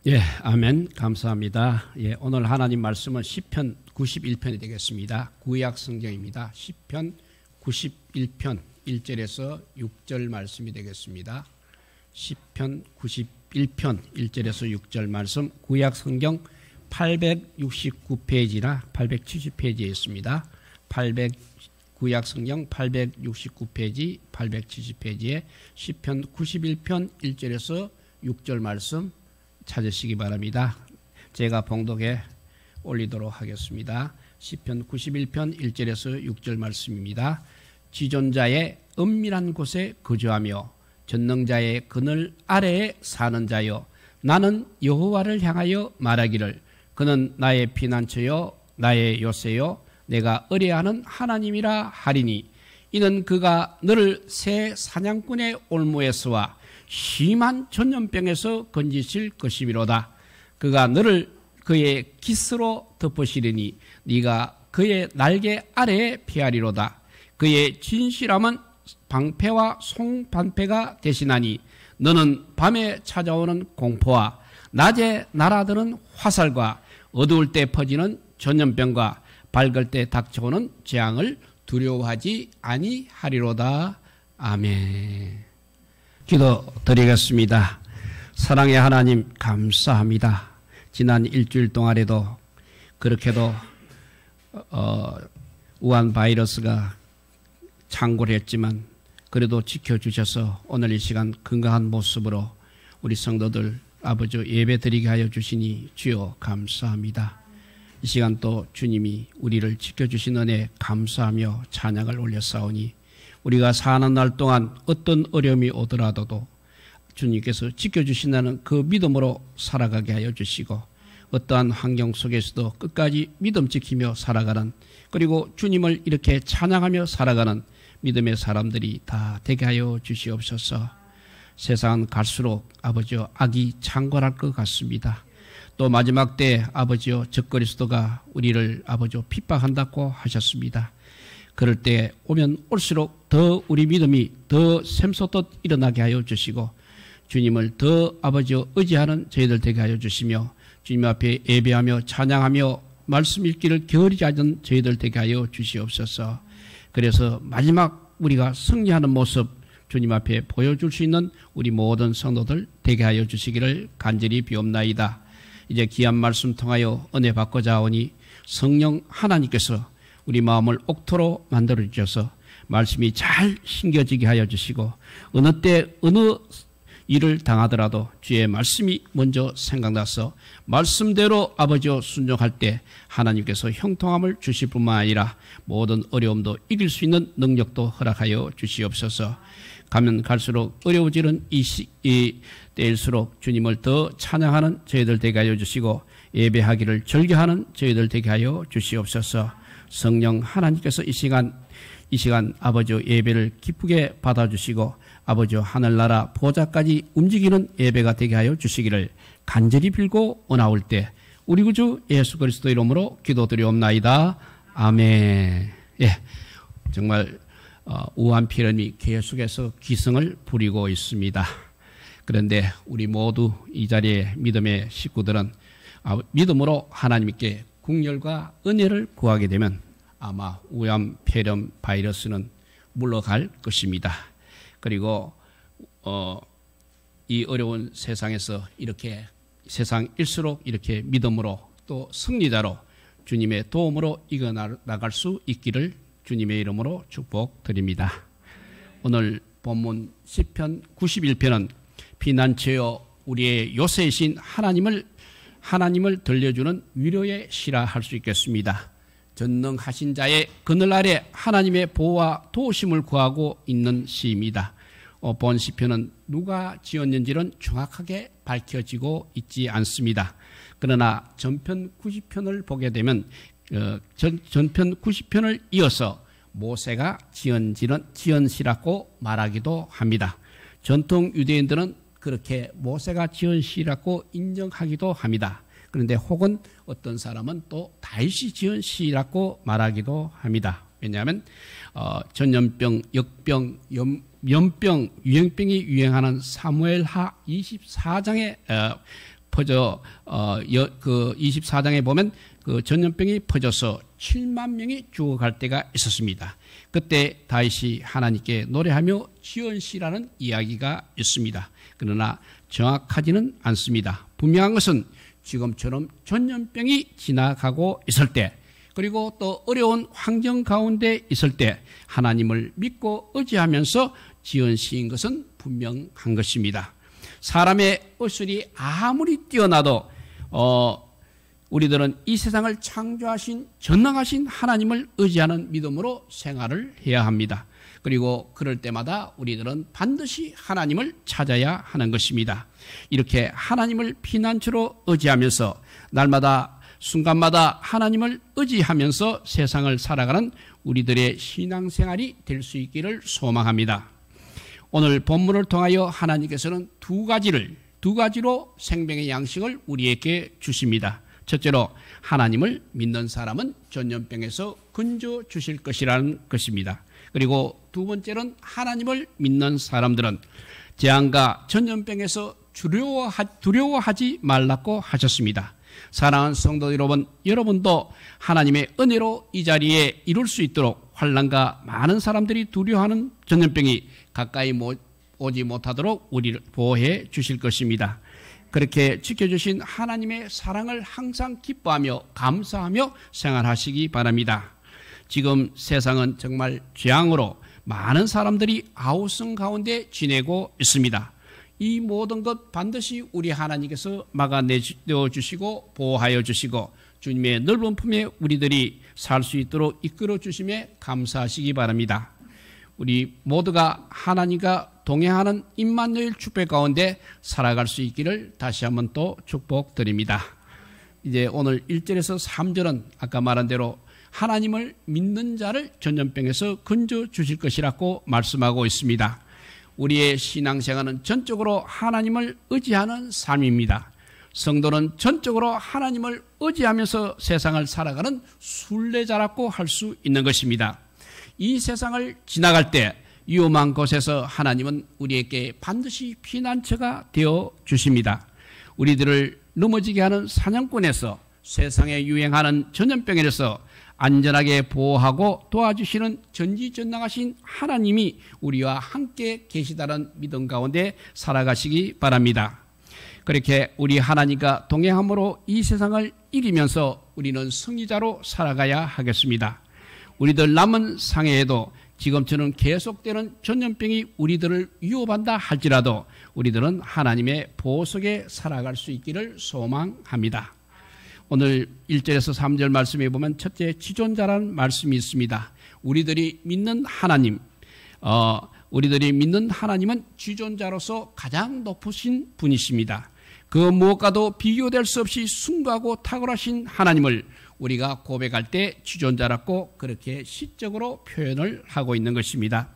예, 아멘. 감사합니다. 예, 오늘 하나님 말씀은 시편 91편이 되겠습니다. 구약 성경입니다. 시편 91편 1절에서 6절 말씀이 되겠습니다. 시편 91편 1절에서 6절 말씀, 구약 성경 869페이지나 870페이지에 있습니다. 구약 성경 869페이지, 870페이지에 시편 91편 1절에서 6절 말씀 찾으시기 바랍니다. 제가 봉독해 올리도록 하겠습니다. 시편 91편 1절에서 6절 말씀입니다. 지존자의 은밀한 곳에 거주하며 전능자의 그늘 아래에 사는 자여, 나는 여호와를 향하여 말하기를 그는 나의 피난처요 나의 요새요 내가 의뢰하는 하나님이라 하리니, 이는 그가 너를 새 사냥꾼의 올무에서와 심한 전염병에서 건지실 것이미로다. 그가 너를 그의 깃으로 덮으시리니 네가 그의 날개 아래에 피하리로다. 그의 진실함은 방패와 송방패가 되시나니 너는 밤에 찾아오는 공포와 낮에 날아드는 화살과 어두울 때 퍼지는 전염병과 밝을 때 닥쳐오는 재앙을 두려워하지 아니하리로다. 아멘. 기도드리겠습니다. 사랑의 하나님, 감사합니다. 지난 일주일 동안에도 그렇게도 우한 바이러스가 창궐 했지만 그래도 지켜주셔서 오늘 이 시간 건강한 모습으로 우리 성도들 아버지 예배 드리게 하여 주시니 주여 감사합니다. 이 시간 또 주님이 우리를 지켜주신 은혜 감사하며 찬양을 올렸사오니, 우리가 사는 날 동안 어떤 어려움이 오더라도 주님께서 지켜주신다는 그 믿음으로 살아가게 하여 주시고, 어떠한 환경 속에서도 끝까지 믿음 지키며 살아가는, 그리고 주님을 이렇게 찬양하며 살아가는 믿음의 사람들이 다 되게 하여 주시옵소서. 세상은 갈수록 아버지여 악이 창궐할 것 같습니다. 또 마지막 때 아버지여 적그리스도가 우리를 아버지여 핍박한다고 하셨습니다. 그럴 때 오면 올수록 더 우리 믿음이 더 샘솟듯 일어나게 하여 주시고, 주님을 더 아버지여 의지하는 저희들 되게 하여 주시며, 주님 앞에 예배하며 찬양하며 말씀 읽기를 게으르지 않은 저희들 되게 하여 주시옵소서. 그래서 마지막 우리가 승리하는 모습 주님 앞에 보여줄 수 있는 우리 모든 성도들 되게 하여 주시기를 간절히 비옵나이다. 이제 귀한 말씀 통하여 은혜 받고자 하오니 성령 하나님께서 우리 마음을 옥토로 만들어 주셔서 말씀이 잘 심겨지게 하여 주시고, 어느 때 어느 일을 당하더라도 주의 말씀이 먼저 생각나서 말씀대로 아버지와 순종할 때 하나님께서 형통함을 주실 뿐만 아니라 모든 어려움도 이길 수 있는 능력도 허락하여 주시옵소서. 가면 갈수록 어려워지는 이 때일수록 주님을 더 찬양하는 저희들 되게 하여 주시고, 예배하기를 즐겨하는 저희들 되게 하여 주시옵소서. 성령 하나님께서 이 시간 아버지 예배를 기쁘게 받아주시고, 아버지 하늘나라 보좌까지 움직이는 예배가 되게 하여 주시기를 간절히 빌고 원하올 때 우리 구주 예수 그리스도 이름으로 기도드리옵나이다. 아멘. 예, 정말 우한 피렴이 계속해서 기승을 부리고 있습니다. 그런데 우리 모두 이 자리에 믿음의 식구들은 믿음으로 하나님께 국렬과 은혜를 구하게 되면 아마 우한 폐렴 바이러스는 물러갈 것입니다. 그리고 이 어려운 세상에서 이렇게 세상일수록 이렇게 믿음으로 또 승리자로 주님의 도움으로 이겨나갈 수 있기를 주님의 이름으로 축복드립니다. 오늘 본문 시편 91편은 피난처여 우리의 요새이신 하나님을 들려주는 위로의 시라 할 수 있겠습니다. 전능하신 자의 그늘 아래 하나님의 보호와 도우심을 구하고 있는 시입니다. 본 시편은 누가 지었는지는 정확하게 밝혀지고 있지 않습니다. 그러나 전편 90편을 보게 되면 전편 90편을 이어서 모세가 지은 시라고 말하기도 합니다. 전통 유대인들은 그렇게 모세가 지은 시라고 인정하기도 합니다. 그런데 혹은 어떤 사람은 또 다윗이 지은 시라고 말하기도 합니다. 왜냐하면 전염병, 역병, 연병, 유행병이 유행하는 사무엘하 24장의 퍼져 그 24장에 보면 그 전염병이 퍼져서 7만 명이 죽어갈 때가 있었습니다. 그때 다윗이 하나님께 노래하며 지언시라는 이야기가 있습니다. 그러나 정확하지는 않습니다. 분명한 것은 지금처럼 전염병이 지나가고 있을 때, 그리고 또 어려운 환경 가운데 있을 때 하나님을 믿고 의지하면서 지은시인 것은 분명한 것입니다. 사람의 의술이 아무리 뛰어나도 우리들은 이 세상을 창조하신 전능하신 하나님을 의지하는 믿음으로 생활을 해야 합니다. 그리고 그럴 때마다 우리들은 반드시 하나님을 찾아야 하는 것입니다. 이렇게 하나님을 피난처로 의지하면서 날마다 순간마다 하나님을 의지하면서 세상을 살아가는 우리들의 신앙생활이 될 수 있기를 소망합니다. 오늘 본문을 통하여 하나님께서는 두 가지로 생명의 양식을 우리에게 주십니다. 첫째로 하나님을 믿는 사람은 전염병에서 건져 주실 것이라는 것입니다. 그리고 두 번째는 하나님을 믿는 사람들은 재앙과 전염병에서 두려워하지 말라고 하셨습니다. 사랑하는 성도 여러분, 여러분도 하나님의 은혜로 이 자리에 이룰 수 있도록 환난과 많은 사람들이 두려워하는 전염병이 가까이 오지 못하도록 우리를 보호해 주실 것입니다. 그렇게 지켜주신 하나님의 사랑을 항상 기뻐하며 감사하며 생활하시기 바랍니다. 지금 세상은 정말 재앙으로 많은 사람들이 아우성 가운데 지내고 있습니다. 이 모든 것 반드시 우리 하나님께서 막아내 주시고 보호하여 주시고 주님의 넓은 품에 우리들이 살 수 있도록 이끌어 주심에 감사하시기 바랍니다. 우리 모두가 하나님과 동행하는 임마누엘 축복 가운데 살아갈 수 있기를 다시 한번 또 축복드립니다. 이제 오늘 1절에서 3절은 아까 말한 대로 하나님을 믿는 자를 전염병에서 건져 주실 것이라고 말씀하고 있습니다. 우리의 신앙생활은 전적으로 하나님을 의지하는 삶입니다. 성도는 전적으로 하나님을 의지하면서 세상을 살아가는 순례자라고 할 수 있는 것입니다. 이 세상을 지나갈 때 위험한 곳에서 하나님은 우리에게 반드시 피난처가 되어 주십니다. 우리들을 넘어지게 하는 사냥꾼에서 세상에 유행하는 전염병에서 안전하게 보호하고 도와주시는 전지전능하신 하나님이 우리와 함께 계시다는 믿음 가운데 살아가시기 바랍니다. 그렇게 우리 하나님과 동행함으로 이 세상을 이기면서 우리는 승리자로 살아가야 하겠습니다. 우리들 남은 상해에도 지금처럼 계속되는 전염병이 우리들을 위협한다 할지라도 우리들은 하나님의 보호 속에 살아갈 수 있기를 소망합니다. 오늘 1절에서 3절 말씀에 보면 첫째 지존자라는 말씀이 있습니다. 우리들이 믿는 하나님은 지존자로서 가장 높으신 분이십니다. 그 무엇과도 비교될 수 없이 숭고하고 탁월하신 하나님을 우리가 고백할 때 지존자라고 그렇게 시적으로 표현을 하고 있는 것입니다.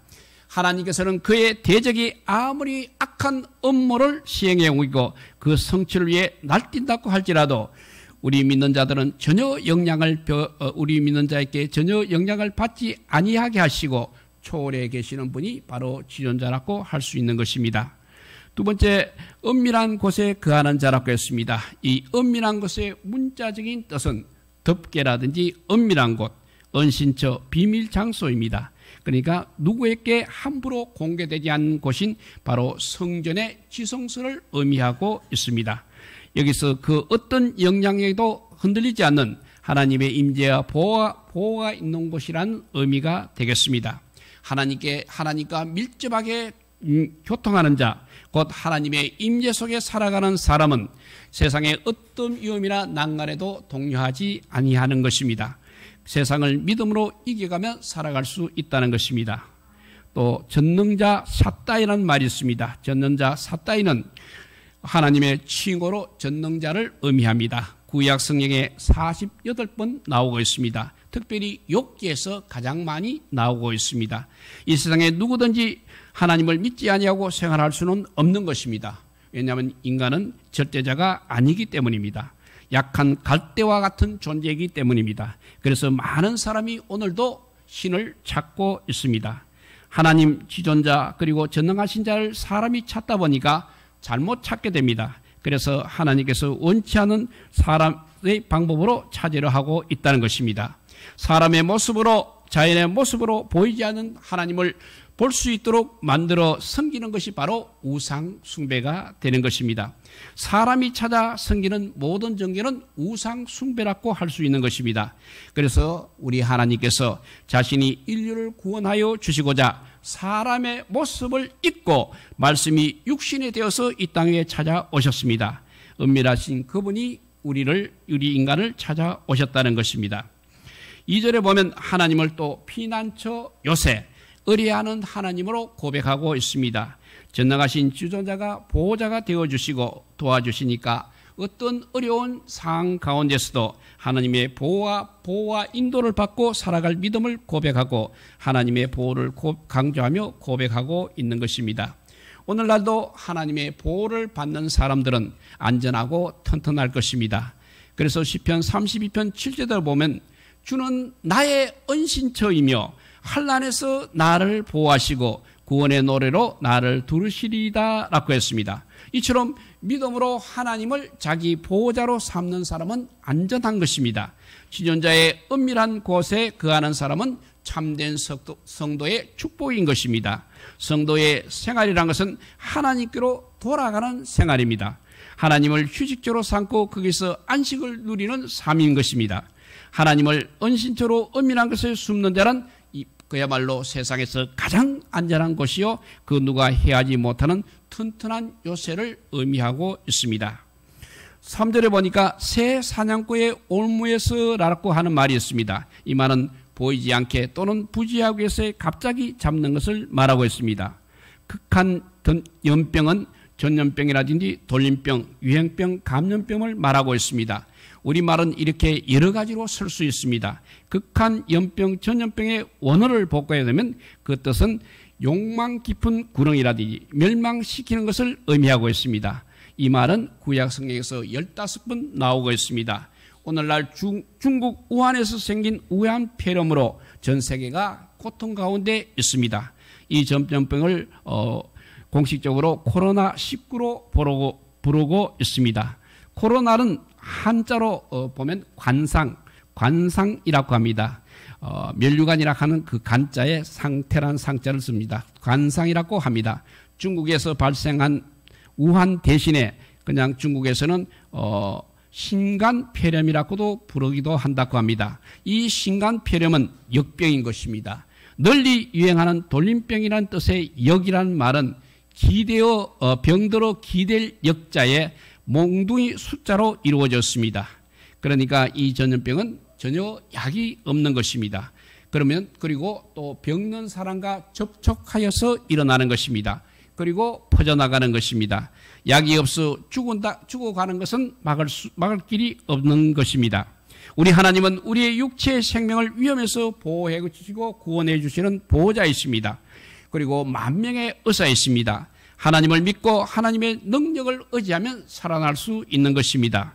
하나님께서는 그의 대적이 아무리 악한 음모를 시행해 오고 그 성취를 위해 날뛴다고 할지라도 우리 믿는 자들은 우리 믿는 자에게 전혀 영향을 받지 아니하게 하시고 초월해 계시는 분이 바로 지존자라고 할 수 있는 것입니다. 두 번째, 은밀한 곳에 거하는 자라고 했습니다. 이 은밀한 곳의 문자적인 뜻은 덮개라든지 은밀한 곳, 은신처, 비밀 장소입니다. 그러니까 누구에게 함부로 공개되지 않는 곳인 바로 성전의 지성소를 의미하고 있습니다. 여기서 그 어떤 영향에도 흔들리지 않는 하나님의 임재와 보호가 있는 곳이란 의미가 되겠습니다. 하나님과 밀접하게 교통하는 자, 곧 하나님의 임재 속에 살아가는 사람은 세상의 어떤 위험이나 난간에도 동요하지 아니하는 것입니다. 세상을 믿음으로 이겨가며 살아갈 수 있다는 것입니다. 또 전능자 삿다이라는 말이 있습니다. 전능자 삿다이는 하나님의 칭호로 전능자를 의미합니다. 구약 성경에 48번 나오고 있습니다. 특별히 욥기에서 가장 많이 나오고 있습니다. 이 세상에 누구든지 하나님을 믿지 아니하고 생활할 수는 없는 것입니다. 왜냐하면 인간은 절대자가 아니기 때문입니다. 약한 갈대와 같은 존재이기 때문입니다. 그래서 많은 사람이 오늘도 신을 찾고 있습니다. 하나님 지존자 그리고 전능하신 자를 사람이 찾다 보니까 잘못 찾게 됩니다. 그래서 하나님께서 원치 않은 사람의 방법으로 차지를 하고 있다는 것입니다. 사람의 모습으로, 자연의 모습으로 보이지 않는 하나님을 볼 수 있도록 만들어 섬기는 것이 바로 우상 숭배가 되는 것입니다. 사람이 찾아 섬기는 모든 종교는 우상 숭배라고 할 수 있는 것입니다. 그래서 우리 하나님께서 자신이 인류를 구원하여 주시고자 사람의 모습을 입고 말씀이 육신이 되어서 이 땅에 찾아오셨습니다. 은밀하신 그분이 우리 인간을 찾아오셨다는 것입니다. 2절에 보면 하나님을 또 피난처 요새, 의뢰하는 하나님으로 고백하고 있습니다. 전능하신 주존자가 보호자가 되어주시고 도와주시니까 어떤 어려운 상황 가운데서도 하나님의 보호와 인도를 받고 살아갈 믿음을 고백하고 하나님의 보호를 강조하며 고백하고 있는 것입니다. 오늘날도 하나님의 보호를 받는 사람들은 안전하고 튼튼할 것입니다. 그래서 시편 32편 7절을 보면 주는 나의 은신처이며 환난에서 나를 보호하시고 구원의 노래로 나를 두르시리이다 라고 했습니다. 이처럼 믿음으로 하나님을 자기 보호자로 삼는 사람은 안전한 것입니다. 지존자의 은밀한 곳에 거하는 사람은 참된 성도의 축복인 것입니다. 성도의 생활이란 것은 하나님께로 돌아가는 생활입니다. 하나님을 휴식처로 삼고 거기서 안식을 누리는 삶인 것입니다. 하나님을 은신처로 은밀한 것에 숨는 자는 그야말로 세상에서 가장 안전한 곳이요 그 누가 해하지 못하는 튼튼한 요새를 의미하고 있습니다. 3절에 보니까 새 사냥꾼의 올무에서라고 하는 말이 있습니다. 이 말은 보이지 않게 또는 부지하기 위해서 갑자기 잡는 것을 말하고 있습니다. 극한 연병은 전염병이라든지 돌림병, 유행병, 감염병을 말하고 있습니다. 우리말은 이렇게 여러 가지로 쓸 수 있습니다. 극한 연병, 전염병의 원어를 바꿔야 되면 그 뜻은 욕망 깊은 구렁이라든지 멸망시키는 것을 의미하고 있습니다. 이 말은 구약 성경에서 15번 나오고 있습니다. 오늘날 중국 우한에서 생긴 우한 폐렴으로 전 세계가 고통 가운데 있습니다. 이 전염병을 공식적으로 코로나19로 부르고 있습니다. 코로나는 한자로 보면 관상이라고 합니다. 면류관이라고 하는 그 간자에 상태란 상자를 씁니다. 관상이라고 합니다. 중국에서 발생한 우한 대신에 그냥 중국에서는 신간폐렴이라고도 부르기도 한다고 합니다. 이 신간폐렴은 역병인 것입니다. 널리 유행하는 돌림병이라는 뜻의 역이라는 말은 병들어 기댈 역자에 몽둥이 숫자로 이루어졌습니다. 그러니까 이 전염병은 전혀 약이 없는 것입니다. 그리고 또 병든 사람과 접촉하여서 일어나는 것입니다. 그리고 퍼져나가는 것입니다. 약이 없어 죽어가는 것은 막을 길이 없는 것입니다. 우리 하나님은 우리의 육체의 생명을 위험에서 보호해 주시고 구원해 주시는 보호자이십니다. 그리고 만명의 의사이십니다. 하나님을 믿고 하나님의 능력을 의지하면 살아날 수 있는 것입니다.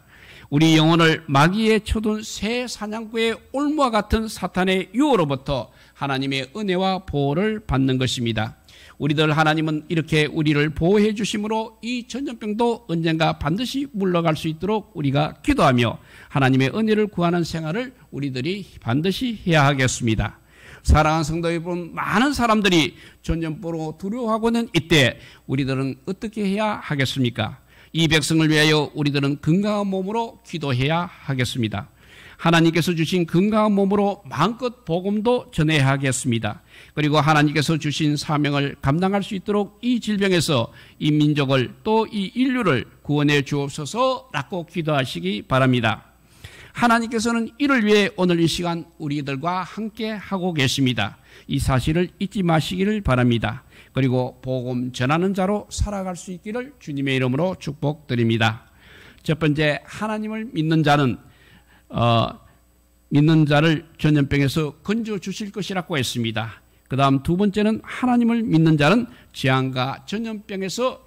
우리 영혼을 마귀에 쳐둔 새 사냥꾼의 올무와 같은 사탄의 유혹으로부터 하나님의 은혜와 보호를 받는 것입니다. 우리들 하나님은 이렇게 우리를 보호해 주심으로 이 전염병도 언젠가 반드시 물러갈 수 있도록 우리가 기도하며 하나님의 은혜를 구하는 생활을 우리들이 반드시 해야 하겠습니다. 사랑하는 성도 여러분, 많은 사람들이 전염병으로 두려워하고 있는 이때 우리들은 어떻게 해야 하겠습니까? 이 백성을 위하여 우리들은 건강한 몸으로 기도해야 하겠습니다. 하나님께서 주신 건강한 몸으로 마음껏 복음도 전해야 하겠습니다. 그리고 하나님께서 주신 사명을 감당할 수 있도록 이 질병에서 이 민족을 또 이 인류를 구원해 주옵소서라고 기도하시기 바랍니다. 하나님께서는 이를 위해 오늘 이 시간 우리들과 함께 하고 계십니다. 이 사실을 잊지 마시기를 바랍니다. 그리고 복음 전하는 자로 살아갈 수 있기를 주님의 이름으로 축복드립니다. 첫 번째, 하나님을 믿는 자는 믿는 자를 전염병에서 건져 주실 것이라고 했습니다. 그 다음 두 번째는 하나님을 믿는 자는 재앙과 전염병에서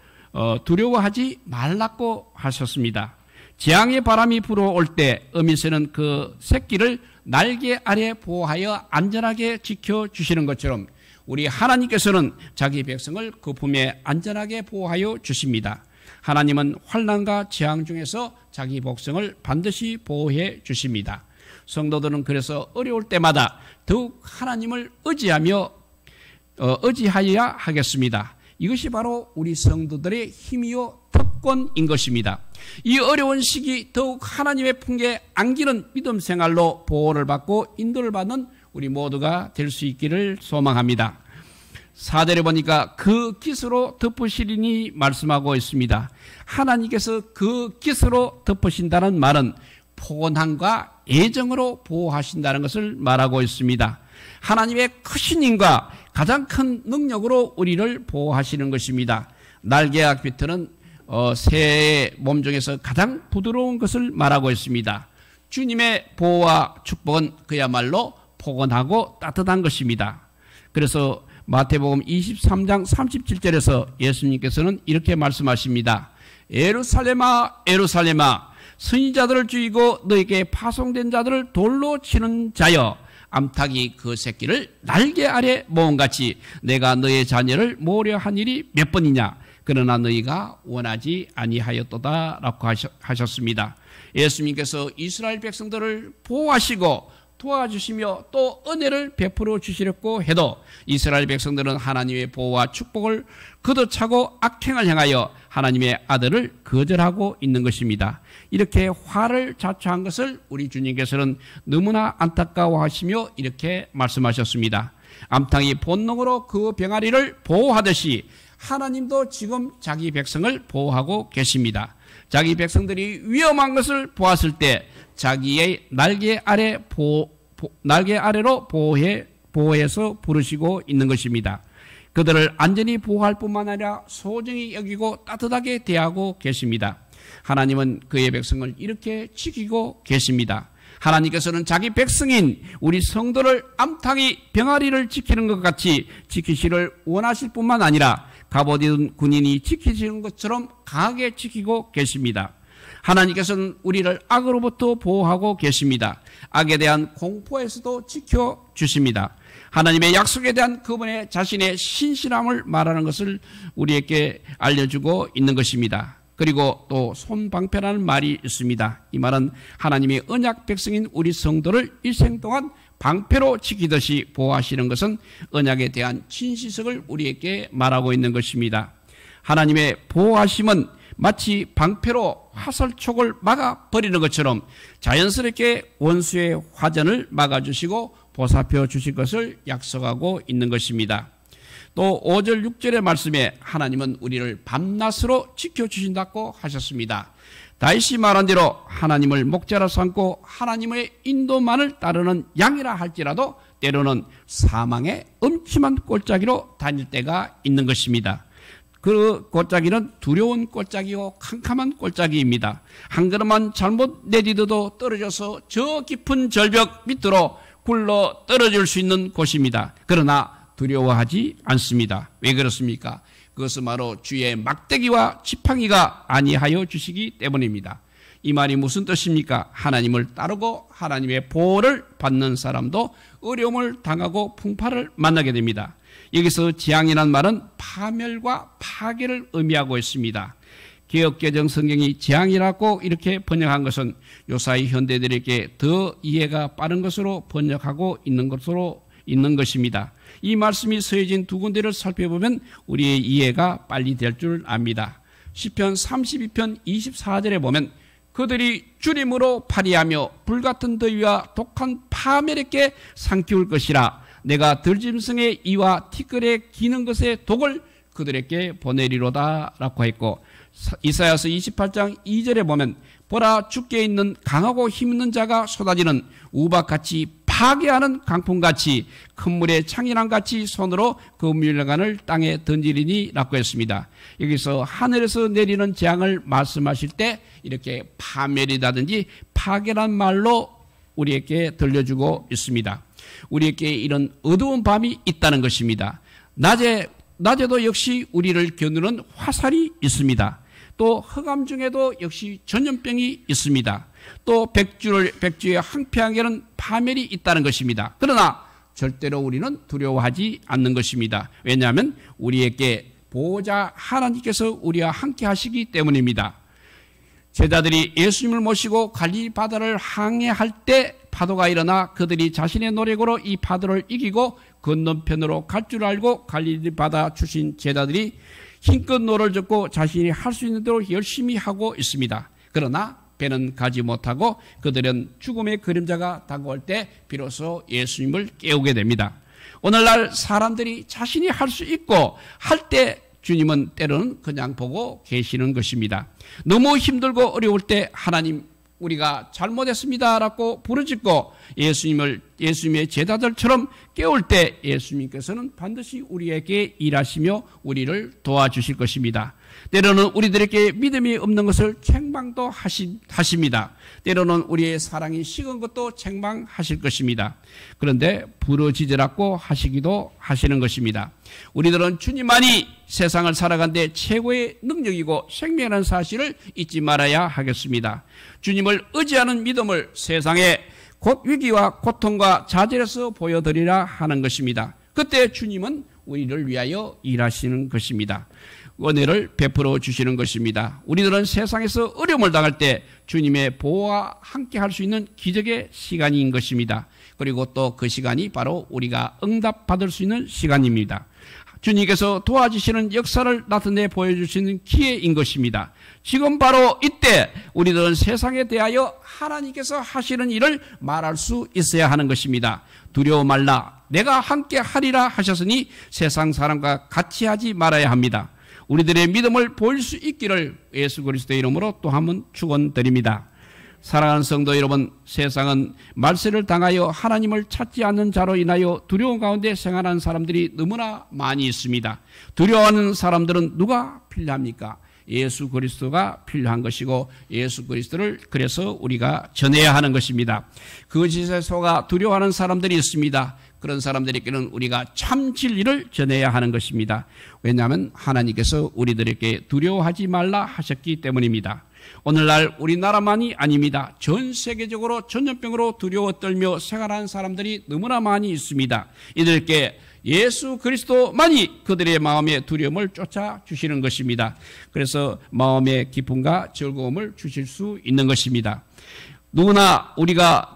두려워하지 말라고 하셨습니다. 재앙의 바람이 불어올 때 어미새는 그 새끼를 날개 아래 보호하여 안전하게 지켜주시는 것처럼 우리 하나님께서는 자기 백성을 그 품에 안전하게 보호하여 주십니다. 하나님은 환난과 재앙 중에서 자기 백성을 반드시 보호해 주십니다. 성도들은 그래서 어려울 때마다 더욱 하나님을 의지하여야 하겠습니다. 이것이 바로 우리 성도들의 힘이요 특권인 것입니다. 이 어려운 시기 더욱 하나님의 품에 안기는 믿음 생활로 보호를 받고 인도를 받는 우리 모두가 될 수 있기를 소망합니다. 4절에 보니까 그 깃으로 덮으시리니 말씀하고 있습니다. 하나님께서 그 깃으로 덮으신다는 말은 포근함과 애정으로 보호하신다는 것을 말하고 있습니다. 하나님의 크신 힘과 가장 큰 능력으로 우리를 보호하시는 것입니다. 날개와 깃털은 새의 몸 중에서 가장 부드러운 것을 말하고 있습니다. 주님의 보호와 축복은 그야말로 포근하고 따뜻한 것입니다. 그래서 마태복음 23장 37절에서 예수님께서는 이렇게 말씀하십니다. 예루살렘아 예루살렘아 선지자들을 죽이고 너에게 파송된 자들을 돌로 치는 자여 암탉이 그 새끼를 날개 아래 모음같이 내가 너의 자녀를 모으려 한 일이 몇 번이냐 그러나 너희가 원하지 아니하였도다 라고 하셨습니다. 예수님께서 이스라엘 백성들을 보호하시고 도와주시며 또 은혜를 베풀어 주시려고 해도 이스라엘 백성들은 하나님의 보호와 축복을 걷어차고 악행을 향하여 하나님의 아들을 거절하고 있는 것입니다. 이렇게 화를 자초한 것을 우리 주님께서는 너무나 안타까워하시며 이렇게 말씀하셨습니다. 암탉이 본능으로 그 병아리를 보호하듯이 하나님도 지금 자기 백성을 보호하고 계십니다. 자기 백성들이 위험한 것을 보았을 때 자기의 날개 아래로 보호해서 부르시고 있는 것입니다. 그들을 안전히 보호할 뿐만 아니라 소중히 여기고 따뜻하게 대하고 계십니다. 하나님은 그의 백성을 이렇게 지키고 계십니다. 하나님께서는 자기 백성인 우리 성도를 암탉이 병아리를 지키는 것 같이 지키시를 원하실 뿐만 아니라 갑옷 군인이 지키시는 것처럼 강하게 지키고 계십니다. 하나님께서는 우리를 악으로부터 보호하고 계십니다. 악에 대한 공포에서도 지켜주십니다. 하나님의 약속에 대한 그분의 자신의 신실함을 말하는 것을 우리에게 알려주고 있는 것입니다. 그리고 또 손방패라는 말이 있습니다. 이 말은 하나님의 언약 백성인 우리 성도를 일생 동안 방패로 지키듯이 보호하시는 것은 언약에 대한 진시석을 우리에게 말하고 있는 것입니다. 하나님의 보호하심은 마치 방패로 화살촉을 막아버리는 것처럼 자연스럽게 원수의 화전을 막아주시고 보살펴 주실 것을 약속하고 있는 것입니다. 또 5절 6절의 말씀에 하나님은 우리를 밤낮으로 지켜주신다고 하셨습니다. 다윗이 말한 대로 하나님을 목자로 삼고 하나님의 인도만을 따르는 양이라 할지라도 때로는 사망의 음침한 골짜기로 다닐 때가 있는 것입니다. 그 골짜기는 두려운 골짜기요 캄캄한 골짜기입니다. 한 걸음만 잘못 내디뎌도 떨어져서 저 깊은 절벽 밑으로 굴러 떨어질 수 있는 곳입니다. 그러나 두려워하지 않습니다. 왜 그렇습니까? 그것은 바로 주의 막대기와 지팡이가 아니하여 주시기 때문입니다. 이 말이 무슨 뜻입니까? 하나님을 따르고 하나님의 보호를 받는 사람도 어려움을 당하고 풍파를 만나게 됩니다. 여기서 재앙이란 말은 파멸과 파괴를 의미하고 있습니다. 개역개정 성경이 재앙이라고 이렇게 번역한 것은 요사이 현대들에게 더 이해가 빠른 것으로 번역하고 있는 것입니다. 이 말씀이 서해진 두 군데를 살펴보면 우리의 이해가 빨리 될 줄 압니다. 시편 32편 24절에 보면 그들이 주림으로 파리하며 불같은 더위와 독한 파멸에게 삼키울 것이라 내가 들짐승의 이와 티끌에 기는 것의 독을 그들에게 보내리로다 라고 했고 이사야서 28장 2절에 보면 보라 주께 있는 강하고 힘있는 자가 쏟아지는 우박같이 파괴하는 강풍같이 큰 물의 창이랑같이 손으로 그 물량간을 땅에 던지리니 라고 했습니다. 여기서 하늘에서 내리는 재앙을 말씀하실 때 이렇게 파멸이라든지 파괴란 말로 우리에게 들려주고 있습니다. 우리에게 이런 어두운 밤이 있다는 것입니다. 낮에도 역시 우리를 겨누는 화살이 있습니다. 또 흑암 중에도 역시 전염병이 있습니다. 또 백주의 항폐하게는 파멸이 있다는 것입니다. 그러나 절대로 우리는 두려워하지 않는 것입니다. 왜냐하면 우리에게 보호자 하나님께서 우리와 함께 하시기 때문입니다. 제자들이 예수님을 모시고 갈릴리 바다를 항해할 때 파도가 일어나 그들이 자신의 노력으로 이 파도를 이기고 건너편으로 갈 줄 알고 갈릴리 바다 출신 제자들이 힘껏 노를 젓고 자신이 할 수 있는 대로 열심히 하고 있습니다. 그러나 배는 가지 못하고 그들은 죽음의 그림자가 다가올 때 비로소 예수님을 깨우게 됩니다. 오늘날 사람들이 자신이 할 수 있고 할 때 주님은 때로는 그냥 보고 계시는 것입니다. 너무 힘들고 어려울 때 하나님 우리가 잘못했습니다라고 부르짖고 예수님의 제자들처럼 깨울 때 예수님께서는 반드시 우리에게 일하시며 우리를 도와주실 것입니다. 때로는 우리들에게 믿음이 없는 것을 책망도 하십니다. 때로는 우리의 사랑이 식은 것도 책망하실 것입니다. 그런데 부르짖으라고 하시기도 하시는 것입니다. 우리들은 주님만이 세상을 살아가는데 최고의 능력이고 생명이라는 사실을 잊지 말아야 하겠습니다. 주님을 의지하는 믿음을 세상에 곧 위기와 고통과 좌절에서 보여드리라 하는 것입니다. 그때 주님은 우리를 위하여 일하시는 것입니다. 은혜를 베풀어 주시는 것입니다. 우리들은 세상에서 어려움을 당할 때 주님의 보호와 함께 할 수 있는 기적의 시간인 것입니다. 그리고 또 그 시간이 바로 우리가 응답받을 수 있는 시간입니다. 주님께서 도와주시는 역사를 나타내 보여주시는 기회인 것입니다. 지금 바로 이때 우리들은 세상에 대하여 하나님께서 하시는 일을 말할 수 있어야 하는 것입니다. 두려워 말라 내가 함께 하리라 하셨으니 세상 사람과 같이 하지 말아야 합니다. 우리들의 믿음을 보일 수 있기를 예수 그리스도의 이름으로 또 한 번 축원드립니다. 사랑하는 성도 여러분, 세상은 말세를 당하여 하나님을 찾지 않는 자로 인하여 두려움 가운데 생활하는 사람들이 너무나 많이 있습니다. 두려워하는 사람들은 누가 필요합니까? 예수 그리스도가 필요한 것이고 예수 그리스도를 그래서 우리가 전해야 하는 것입니다. 거짓에 속아 두려워하는 사람들이 있습니다. 그런 사람들에게는 우리가 참 진리를 전해야 하는 것입니다. 왜냐하면 하나님께서 우리들에게 두려워하지 말라 하셨기 때문입니다. 오늘날 우리나라만이 아닙니다. 전 세계적으로 전염병으로 두려워 떨며 생활하는 사람들이 너무나 많이 있습니다. 이들께 예수 그리스도만이 그들의 마음의 두려움을 쫓아주시는 것입니다. 그래서 마음의 기쁨과 즐거움을 주실 수 있는 것입니다. 누구나 우리가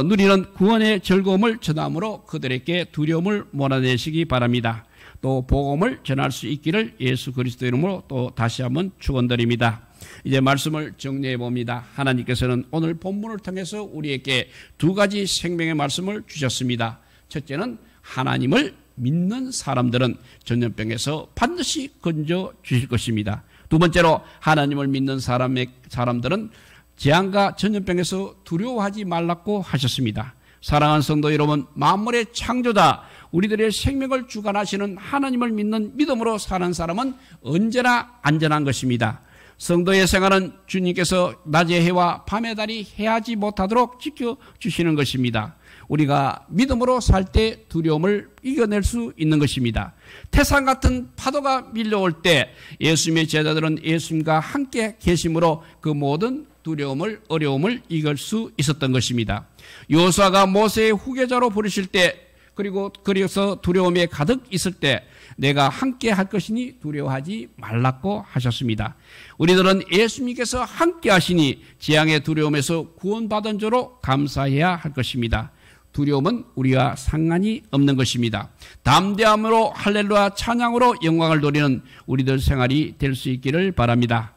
누리는 구원의 즐거움을 전함으로 그들에게 두려움을 몰아내시기 바랍니다. 또 복음을 전할 수 있기를 예수 그리스도 이름으로 또 다시 한번 축원드립니다. 이제 말씀을 정리해 봅니다. 하나님께서는 오늘 본문을 통해서 우리에게 두 가지 생명의 말씀을 주셨습니다. 첫째는 하나님을 믿는 사람들은 전염병에서 반드시 건져 주실 것입니다. 두 번째로 하나님을 믿는 사람들은 재앙과 전염병에서 두려워하지 말라고 하셨습니다. 사랑하는 성도 여러분, 만물의 창조자, 우리들의 생명을 주관하시는 하나님을 믿는 믿음으로 사는 사람은 언제나 안전한 것입니다. 성도의 생활은 주님께서 낮의 해와 밤의 달이 해하지 못하도록 지켜주시는 것입니다. 우리가 믿음으로 살 때 두려움을 이겨낼 수 있는 것입니다. 태산 같은 파도가 밀려올 때 예수님의 제자들은 예수님과 함께 계심으로 그 모든 두려움을 어려움을 이길 수 있었던 것입니다. 여호수아가 모세의 후계자로 부르실 때 그리고 그래서 두려움에 가득 있을 때 내가 함께 할 것이니 두려워하지 말라고 하셨습니다. 우리들은 예수님께서 함께 하시니 재앙의 두려움에서 구원받은 자로 감사해야 할 것입니다. 두려움은 우리와 상관이 없는 것입니다. 담대함으로 할렐루야 찬양으로 영광을 돌리는 우리들 생활이 될 수 있기를 바랍니다.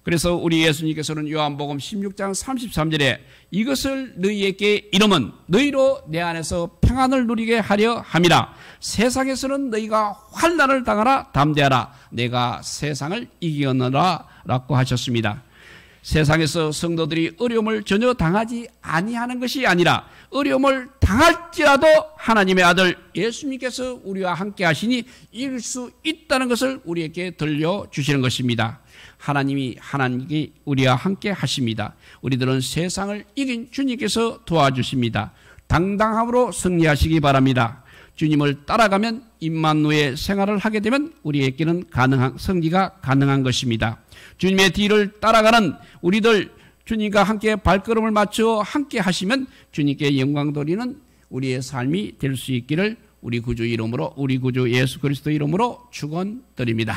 그래서 우리 예수님께서는 요한복음 16장 33절에 이것을 너희에게 이름은 너희로 내 안에서 평안을 누리게 하려 함이라. 세상에서는 너희가 환난을 당하라 담대하라. 내가 세상을 이기었노라 라고 하셨습니다. 세상에서 성도들이 어려움을 전혀 당하지 아니하는 것이 아니라 어려움을 당할지라도 하나님의 아들 예수님께서 우리와 함께 하시니 이길 수 있다는 것을 우리에게 들려주시는 것입니다. 하나님이 우리와 함께 하십니다. 우리들은 세상을 이긴 주님께서 도와주십니다. 당당함으로 승리하시기 바랍니다. 주님을 따라가면 임마누엘 생활을 하게 되면 우리에게는 승리가 가능한 것입니다. 주님의 뒤를 따라가는 우리들 주님과 함께 발걸음을 맞춰 함께 하시면 주님께 영광 돌리는 우리의 삶이 될 수 있기를 우리 구주 이름으로, 우리 구주 예수 그리스도 이름으로 축원드립니다.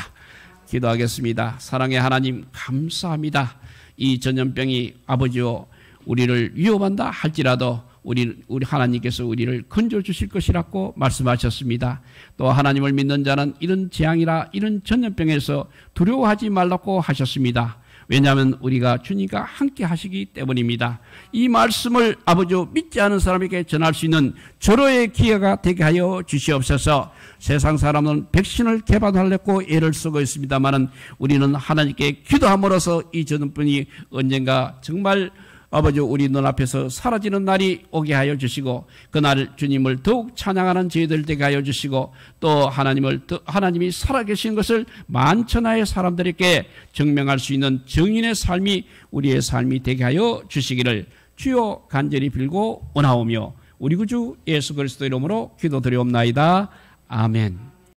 기도하겠습니다. 사랑의 하나님, 감사합니다. 이 전염병이 아버지요 우리를 위협한다 할지라도 우리 하나님께서 우리를 건져 주실 것이라고 말씀하셨습니다. 또 하나님을 믿는 자는 이런 재앙이라 이런 전염병에서 두려워하지 말라고 하셨습니다. 왜냐하면 우리가 주님과 함께 하시기 때문입니다. 이 말씀을 아버지 믿지 않은 사람에게 전할 수 있는 절호의 기회가 되게 하여 주시옵소서. 세상 사람은 백신을 개발하려고 애를 쓰고 있습니다만 우리는 하나님께 기도함으로써 이 전염병이 언젠가 정말 아버지 우리 눈앞에서 사라지는 날이 오게 하여 주시고 그날 주님을 더욱 찬양하는 저희들 되게 하여 주시고 또 하나님이 살아계신 것을 만천하의 사람들에게 증명할 수 있는 증인의 삶이 우리의 삶이 되게 하여 주시기를 주여 간절히 빌고 원하오며 우리 구주 예수 그리스도 이름으로 기도드리옵나이다. 아멘.